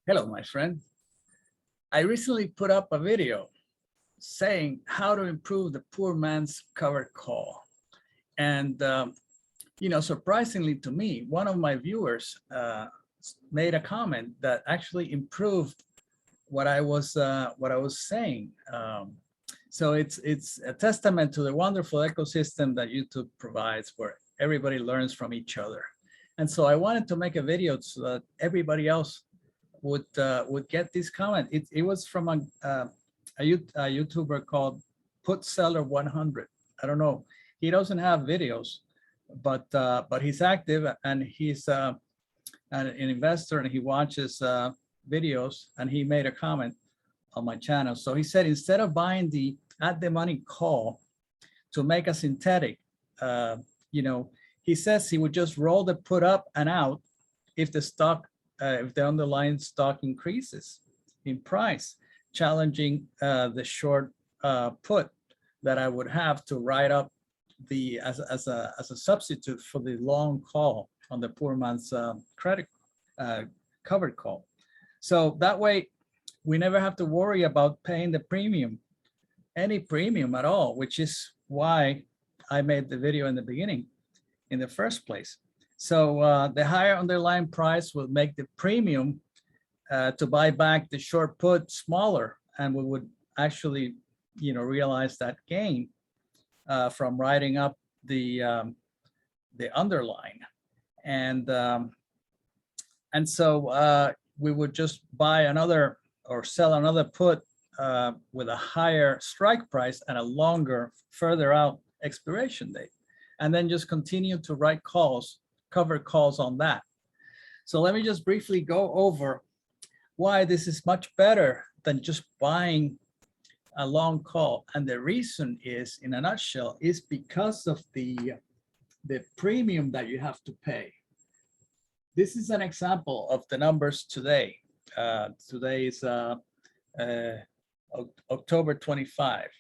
Hello, my friend. I recently put up a video saying how to improve the poor man's covered call. And, surprisingly to me, one of my viewers made a comment that actually improved what I was saying. So it's a testament to the wonderful ecosystem that YouTube provides, where everybody learns from each other. And so I wanted to make a video so that everybody else would get this comment. It was from a YouTuber called Put Seller 100. I don't know. He doesn't have videos, but he's active, and he's an investor, and he watches videos, and he made a comment on my channel. So he said, instead of buying the at the money call to make a synthetic, he says he would just roll the put up and out if the stock, if the underlying stock increases in price, challenging the short put that I would have to write up the as a substitute for the long call on the poor man's credit covered call. So that way we never have to worry about paying the premium, any premium at all, which is why I made the video in the beginning in the first place. So the higher underlying price will make the premium to buy back the short put smaller, and we would actually, realize that gain from writing up the underlying, and so we would just buy another or sell another put with a higher strike price and a longer, further out expiration date, and then just continue to write calls, cover calls on that. So let me just briefly go over why this is much better than just buying a long call. And the reason is, in a nutshell, is because of the premium that you have to pay. This is an example of the numbers today. Today is October 25.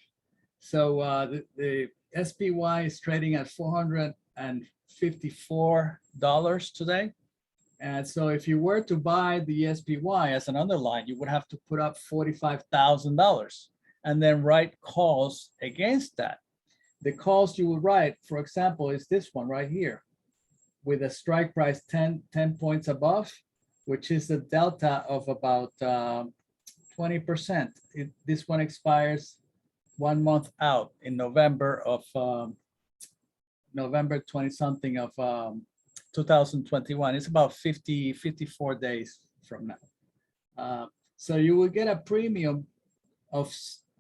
So the SPY is trading at $454 today. And so if you were to buy the SPY as an underline, you would have to put up $45,000 and then write calls against that. The calls you will write, for example, is this one right here, with a strike price 10 points above, which is a delta of about 20%. This one expires 1 month out in November of November 20 something of 2021. It's about 54 days from now. So you will get a premium of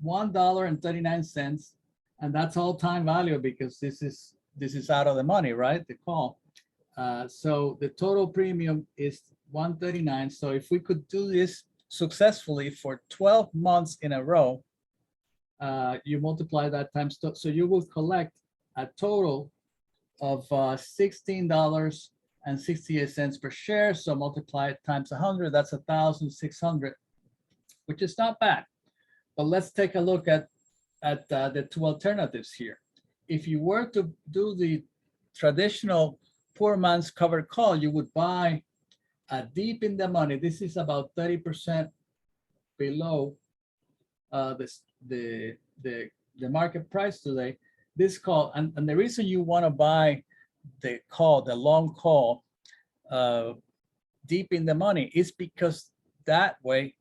$1.39, and that's all time value, because this is out of the money, right? The call. So the total premium is $1.39. So if we could do this successfully for 12 months in a row, you multiply that times, so you will collect a total of $16.68 per share. So multiply it times 100, that's 1,600, which is not bad. But let's take a look at the two alternatives here. If you were to do the traditional poor man's covered call, you would buy a deep in the money. This is about 30% below the market price today. This call, and the reason you want to buy the call, the long call, deep in the money, is because that way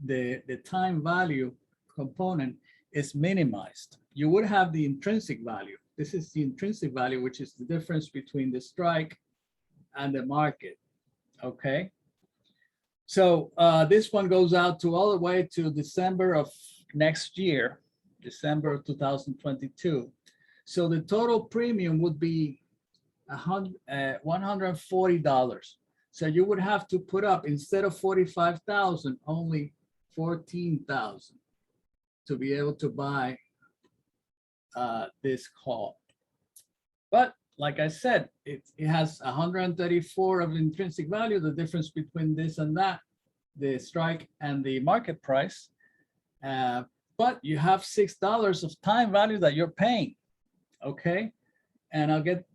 the time value component is minimized. You would have the intrinsic value. This is the intrinsic value, which is the difference between the strike and the market. Okay. So this one goes out to all the way to December of next year, December of 2022. So the total premium would be $140. So you would have to put up, instead of 45,000, only 14,000 to be able to buy this call. But like I said, it has 134 of intrinsic value, the difference between this and that, the strike and the market price. But you have $6 of time value that you're paying. Okay, and I'll get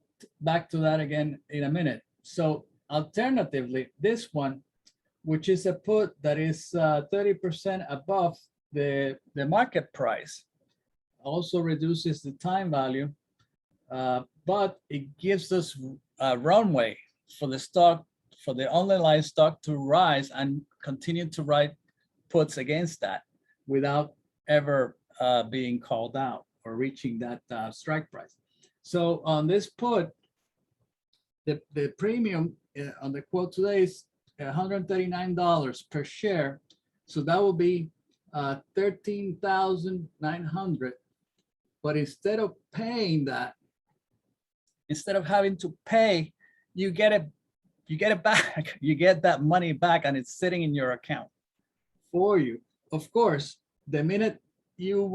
back to that again in a minute. So alternatively, this one which is a put that is 30% above the market price. Also reduces the time value, but it gives us a runway for the stock, for the underlying stock to rise and continue to write puts against that without ever being called out or reaching that strike price. So on this put, the premium on the quote today is $139 per share. So that will be 13,900. But instead of paying that, instead of having to pay, you get it back. You get that money back, and it's sitting in your account for you. Of course, the minute you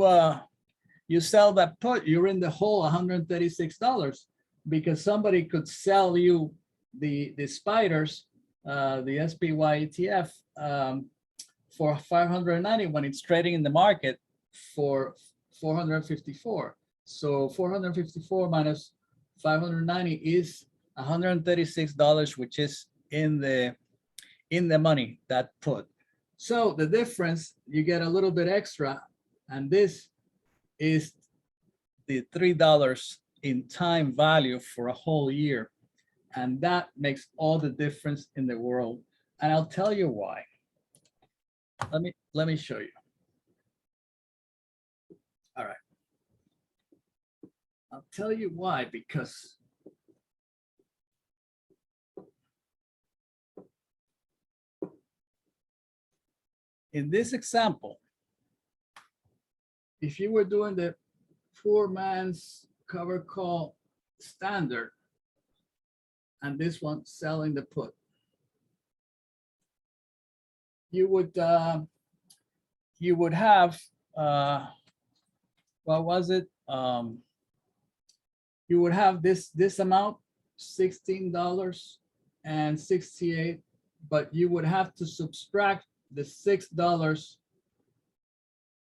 sell that put, you're in the hole $136 because somebody could sell you the spiders, the SPY ETF for 590 when it's trading in the market for 454. So 454 minus 590 is $136, which is in the money, that put. So the difference, you get a little bit extra, and this is the $3 in time value for a whole year. And that makes all the difference in the world. And I'll tell you why. Let me show you. All right. I'll tell you why, because in this example, if you were doing the poor man's cover call standard, and this one selling the put, you would have what was it? You would have this amount, $16.68, but you would have to subtract the $6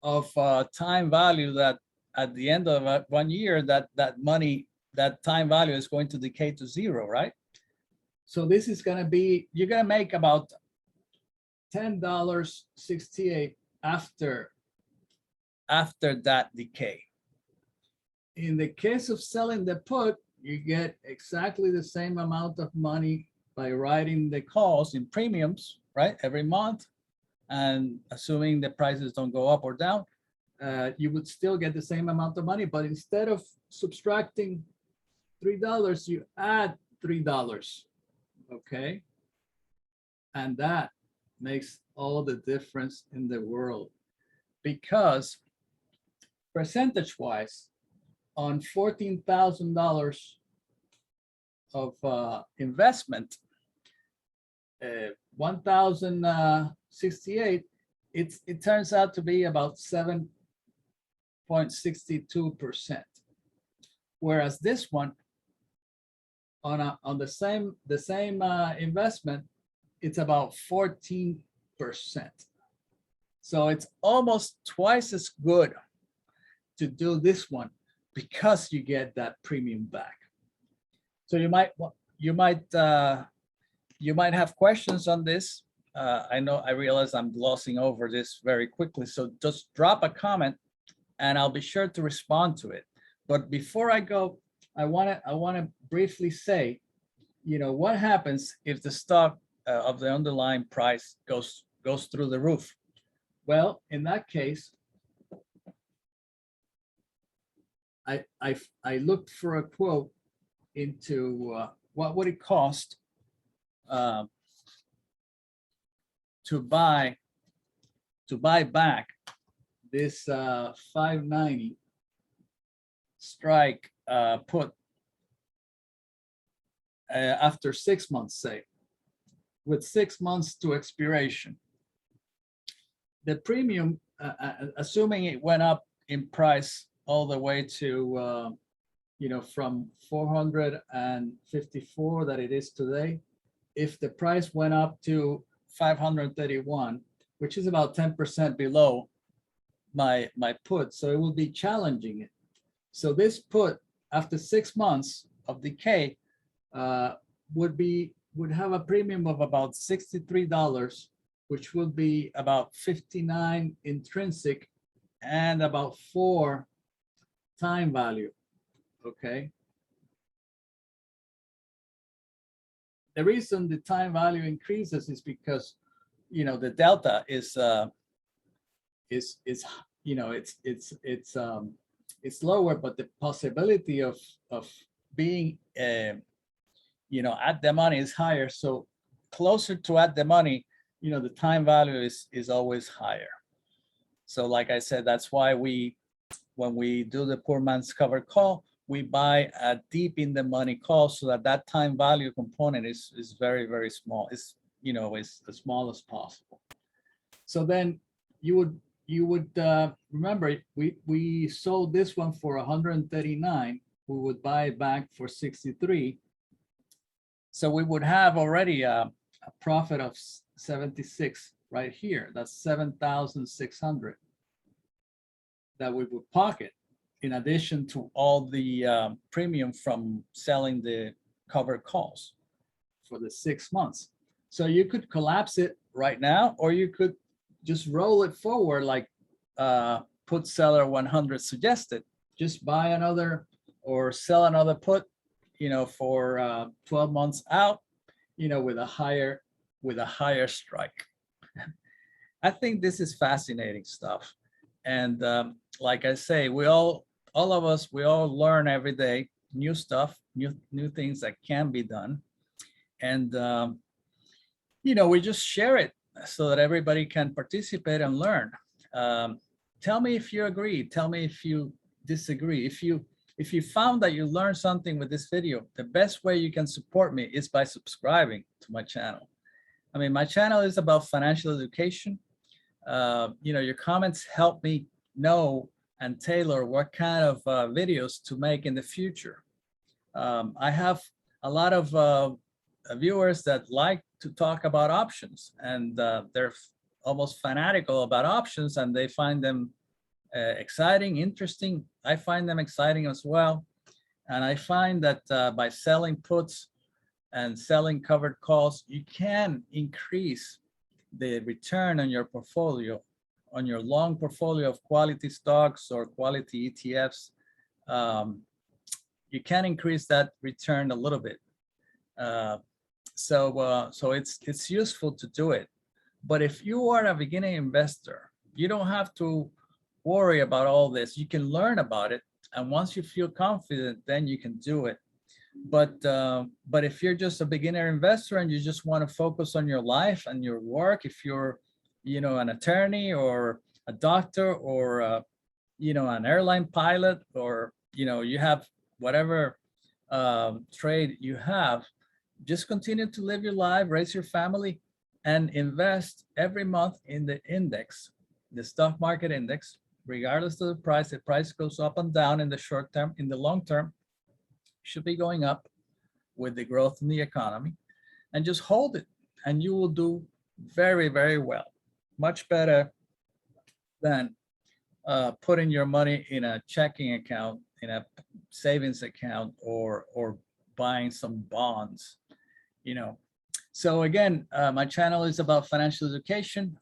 of time value that at the end of 1 year, that money, that time value is going to decay to zero, right? So this is going to be, you're going to make about $10.68 after that decay. In the case of selling the put, you get exactly the same amount of money by writing the calls in premiums, right, every month. And assuming the prices don't go up or down, you would still get the same amount of money, but instead of subtracting $3, you add $3, okay? And that makes all the difference in the world, because percentage-wise, on $14,000 of investment, 1,068, it turns out to be about 7.62%. Whereas this one, on the same investment, it's about 14%. So it's almost twice as good to do this one, because you get that premium back. So you might have questions on this. I realize I'm glossing over this very quickly, so just drop a comment and I'll be sure to respond to it. But before I go, I want to briefly say, what happens if the stock of the underlying price goes through the roof? Well, in that case, I looked for a quote into what would it cost to buy back this 590 strike put after 6 months, say, with 6 months to expiration. The premium, assuming it went up in price all the way to, from 454 that it is today, if the price went up to 531, which is about 10% below my put, so it will be challenging it. So this put, after 6 months of decay, would be would have a premium of about $63, which would be about 59 intrinsic and about 4 time value. Okay. The reason the time value increases is because, you know, the delta is you know, it's lower, but the possibility of being you know, at the money is higher. So closer to at the money, you know, the time value is always higher. So like I said, that's why when we do the poor man's covered call, we buy a deep in the money call so that that time value component is very, very small. It's, you know, is as small as possible. So then you would remember we sold this one for 139. We would buy it back for 63. So we would have already a profit of 76 right here. That's 7,600 that we would pocket, in addition to all the premium from selling the covered calls for the 6 months. So you could collapse it right now, or you could just roll it forward like put seller 100 suggested. Just buy another or sell another put, you know, for 12 months out, you know, with a higher strike. I think this is fascinating stuff. And like I say, all of us, we all learn every day new stuff, new things that can be done. And, you know, we just share it so that everybody can participate and learn. Tell me if you agree. Tell me if you disagree. If you found that you learned something with this video, the best way you can support me is by subscribing to my channel. I mean, my channel is about financial education. You know, your comments help me know and tailor what kind of videos to make in the future. I have a lot of viewers that like to talk about options, and they're almost fanatical about options, and they find them exciting, interesting. I find them exciting as well. And I find that by selling puts and selling covered calls, you can increase the return on your portfolio, on your long portfolio of quality stocks or quality ETFs. You can increase that return a little bit. So it's useful to do it. But if you are a beginning investor, you don't have to worry about all this. You can learn about it, and once you feel confident, then you can do it. But if you're just a beginner investor and you just want to focus on your life and your work, if you're, you know, an attorney or a doctor or you know, an airline pilot, or, you know, you have whatever trade you have, just continue to live your life, raise your family, and invest every month in the index, the stock market index. Regardless of the price goes up and down in the short term. In the long term, should be going up with the growth in the economy, and just hold it, and you will do very, very well. Much better than putting your money in a checking account, in a savings account, or buying some bonds, you know. So again, my channel is about financial education.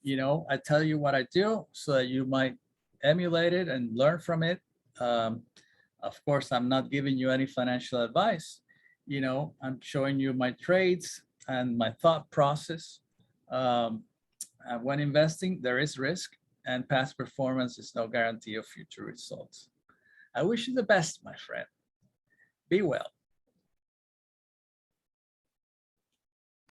You know, I tell you what I do so that you might emulate it and learn from it. Of course, I'm not giving you any financial advice. You know, I'm showing you my trades and my thought process. When investing, there is risk, and past performance is no guarantee of future results. I wish you the best, my friend. Be well.